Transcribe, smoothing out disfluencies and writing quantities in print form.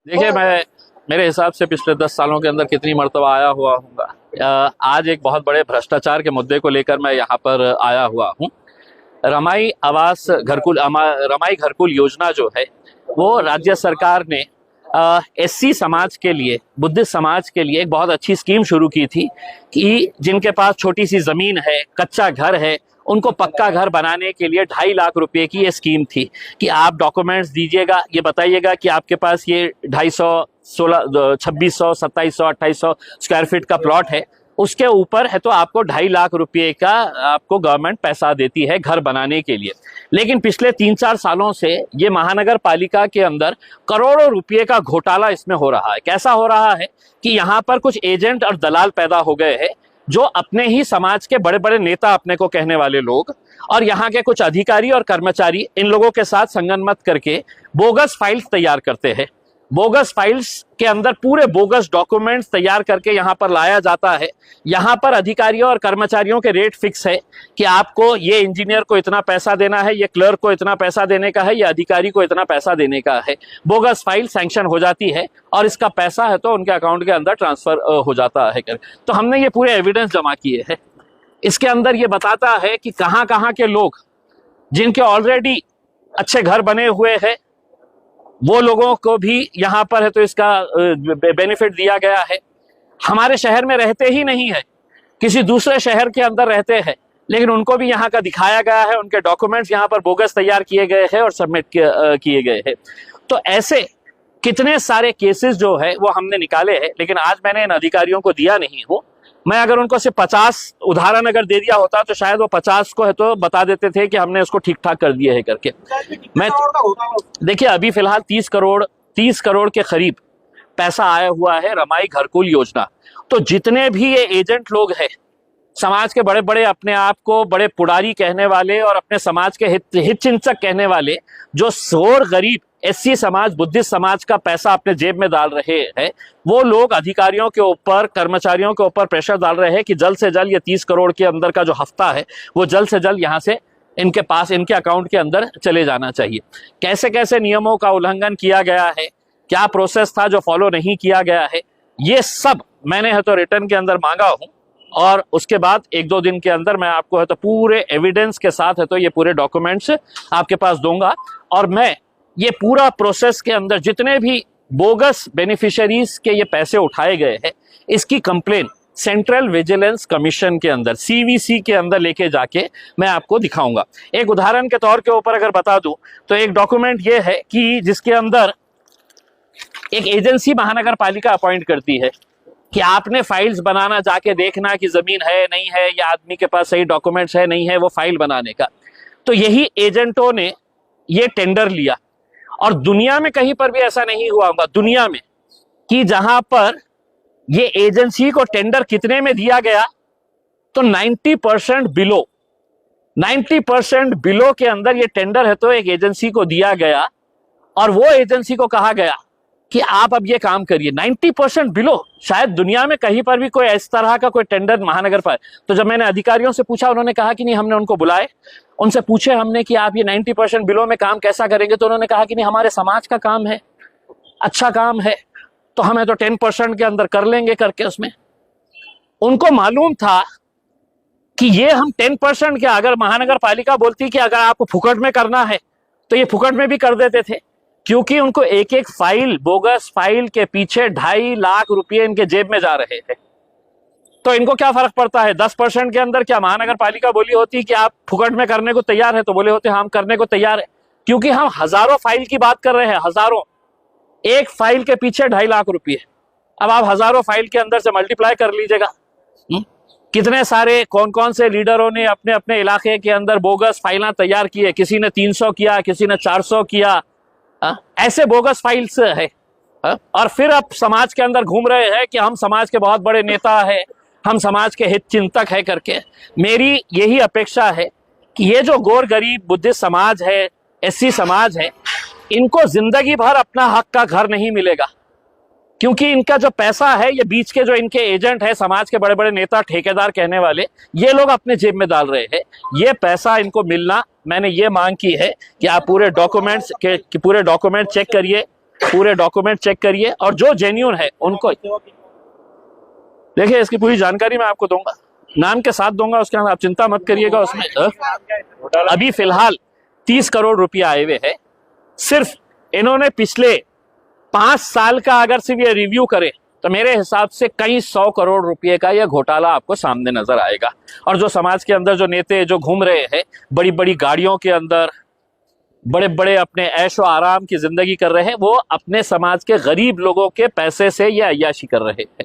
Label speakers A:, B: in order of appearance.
A: देखिए, मैं मेरे हिसाब से पिछले 10 सालों के अंदर कितनी मर्तबा आया हुआ हूँ। आज एक बहुत बड़े भ्रष्टाचार के मुद्दे को लेकर मैं यहाँ पर आया हुआ हूँ। रमाई घरकुल योजना जो है वो राज्य सरकार ने एससी समाज के लिए, बुद्धिस्ट समाज के लिए एक बहुत अच्छी स्कीम शुरू की थी कि जिनके पास छोटी सी जमीन है, कच्चा घर है, उनको पक्का घर बनाने के लिए 2.5 लाख रुपए की ये स्कीम थी कि आप डॉक्यूमेंट्स दीजिएगा, ये बताइएगा कि आपके पास ये 250, 2600, 2700, 2800 स्क्वायर फीट का प्लॉट है, उसके ऊपर है तो आपको 2.5 लाख रुपए का आपको गवर्नमेंट पैसा देती है घर बनाने के लिए। लेकिन पिछले 3-4 सालों से ये महानगर पालिका के अंदर करोड़ों रुपए का घोटाला इसमें हो रहा है। कैसा हो रहा है कि यहाँ पर कुछ एजेंट और दलाल पैदा हो गए हैं जो अपने ही समाज के बड़े बड़े नेता अपने को कहने वाले लोग और यहाँ के कुछ अधिकारी और कर्मचारी इन लोगों के साथ संगनमत करके बोगस फाइल्स तैयार करते हैं। बोगस फाइल्स के अंदर पूरे बोगस डॉक्यूमेंट्स तैयार करके यहाँ पर लाया जाता है। यहाँ पर अधिकारियों और कर्मचारियों के रेट फिक्स है कि आपको ये इंजीनियर को इतना पैसा देना है, ये क्लर्क को इतना पैसा देने का है, ये अधिकारी को इतना पैसा देने का है। बोगस फाइल सैंक्शन हो जाती है और इसका पैसा है तो उनके अकाउंट के अंदर ट्रांसफर हो जाता है। तो हमने ये पूरे एविडेंस जमा किए हैं। इसके अंदर ये बताता है कि कहाँ कहाँ के लोग जिनके ऑलरेडी अच्छे घर बने हुए हैं वो लोगों को भी यहाँ पर है तो इसका बेनिफिट दिया गया है। हमारे शहर में रहते ही नहीं है, किसी दूसरे शहर के अंदर रहते हैं, लेकिन उनको भी यहाँ का दिखाया गया है, उनके डॉक्यूमेंट्स यहाँ पर बोगस तैयार किए गए हैं और सबमिट किए गए हैं। तो ऐसे कितने सारे केसेस जो है वो हमने निकाले हैं, लेकिन आज मैंने इन अधिकारियों को दिया नहीं हूँ। मैं अगर उनको सिर्फ 50 उदाहरण अगर दे दिया होता तो शायद वो 50 को है तो बता देते थे कि हमने उसको ठीक ठाक कर दिया है करके। मैं देखिए, अभी फिलहाल 30 करोड़ के करीब पैसा आया हुआ है रमाई घरकुल योजना। तो जितने भी ये एजेंट लोग हैं, समाज के बड़े बड़े अपने आप को बड़े पुडारी कहने वाले और अपने समाज के हित चिंतक कहने वाले, जो शोर गरीब एससी समाज, बुद्धिस्ट समाज का पैसा अपने जेब में डाल रहे हैं, वो लोग अधिकारियों के ऊपर, कर्मचारियों के ऊपर प्रेशर डाल रहे हैं कि जल्द से जल्द ये 30 करोड़ के अंदर का जो हफ्ता है वो जल्द से जल्द यहाँ से इनके पास, इनके अकाउंट के अंदर चले जाना चाहिए। कैसे कैसे नियमों का उल्लंघन किया गया है, क्या प्रोसेस था जो फॉलो नहीं किया गया है, ये सब मैंने है तो रिटर्न के अंदर मांगा हूँ और उसके बाद 1-2 दिन के अंदर मैं आपको है तो पूरे एविडेंस के साथ है तो ये पूरे डॉक्यूमेंट्स आपके पास दूंगा। और मैं ये पूरा प्रोसेस के अंदर जितने भी बोगस बेनिफिशियरीज के ये पैसे उठाए गए हैं, इसकी कंप्लेन सेंट्रल विजिलेंस कमीशन के अंदर, सीवीसी के अंदर लेके जाके मैं आपको दिखाऊंगा। एक उदाहरण के तौर के ऊपर अगर बता दूं तो एक डॉक्यूमेंट ये है कि जिसके अंदर एक एजेंसी महानगर पालिका अपॉइंट करती है कि आपने फाइल्स बनाना, जाके देखना कि जमीन है नहीं है या आदमी के पास सही डॉक्यूमेंट्स है नहीं है वो फाइल बनाने का। तो यही एजेंटों ने ये टेंडर लिया और दुनिया में कहीं पर भी ऐसा नहीं हुआ होगा दुनिया में कि जहां पर ये एजेंसी को टेंडर कितने में दिया गया तो 90% बिलो के अंदर ये टेंडर है तो एक एजेंसी को दिया गया और वो एजेंसी को कहा गया कि आप अब ये काम करिए। 90% बिलो, शायद दुनिया में कहीं पर भी कोई इस तरह का कोई टेंडर महानगर पर। तो जब मैंने अधिकारियों से पूछा, उन्होंने कहा कि नहीं, हमने उनको बुलाए, उनसे पूछे हमने कि आप ये 90% बिलो में काम कैसा करेंगे, तो उन्होंने कहा कि नहीं, हमारे समाज का काम है, अच्छा काम है, तो हमें तो 10% के अंदर कर लेंगे करके। उसमें उनको मालूम था कि ये हम 10% के, अगर महानगर पालिका बोलती कि अगर आपको फुकट में करना है तो ये फुकट में भी कर देते थे, क्योंकि उनको एक एक फाइल, बोगस फाइल के पीछे 2.5 लाख रुपए इनके जेब में जा रहे थे। तो इनको क्या फर्क पड़ता है 10% के अंदर? क्या महानगर पालिका बोली होती कि आप फुकट में करने को तैयार है तो बोले होते हम करने को तैयार है, क्योंकि हम हजारों फाइल की बात कर रहे हैं, हजारों, एक फाइल के पीछे 2.5 लाख रुपए। अब आप हजारों फाइल के अंदर से मल्टीप्लाई कर लीजिएगा कितने सारे, कौन कौन से लीडरों ने अपने अपने इलाके के अंदर बोगस फाइलें तैयार की है। किसी ने 300 किया, किसी ने 400 किया, ऐसे बोगस फाइल्स है। और फिर अब समाज के अंदर घूम रहे हैं कि हम समाज के बहुत बड़े नेता है, हम समाज के हित चिंतक है करके। मेरी यही अपेक्षा है कि ये जो गौर गरीब बुद्धिस्ट समाज है, एससी समाज है, इनको जिंदगी भर अपना हक का घर नहीं मिलेगा, क्योंकि इनका जो पैसा है ये बीच के जो इनके एजेंट है, समाज के बड़े बड़े नेता, ठेकेदार कहने वाले, ये लोग अपने जेब में डाल रहे हैं। ये पैसा इनको मिलना, मैंने ये मांग की है कि आप पूरे डॉक्यूमेंट चेक करिए, पूरे डॉक्यूमेंट चेक करिए और जो जेन्युइन है उनको देखिए। इसकी पूरी जानकारी मैं आपको दूंगा, नाम के साथ दूंगा, उसके बाद आप चिंता मत करिएगा उसमें। अभी फिलहाल 30 करोड़ रुपया आए हुए हैं। सिर्फ इन्होंने पिछले 5 साल का अगर सिर्फ ये रिव्यू करें तो मेरे हिसाब से कई 100 करोड़ रुपए का यह घोटाला आपको सामने नजर आएगा। और जो समाज के अंदर जो नेता जो घूम रहे हैं बड़ी बड़ी गाड़ियों के अंदर, बड़े बड़े अपने ऐशो आराम की जिंदगी कर रहे हैं, वो अपने समाज के गरीब लोगों के पैसे से ये अय्याशी कर रहे हैं।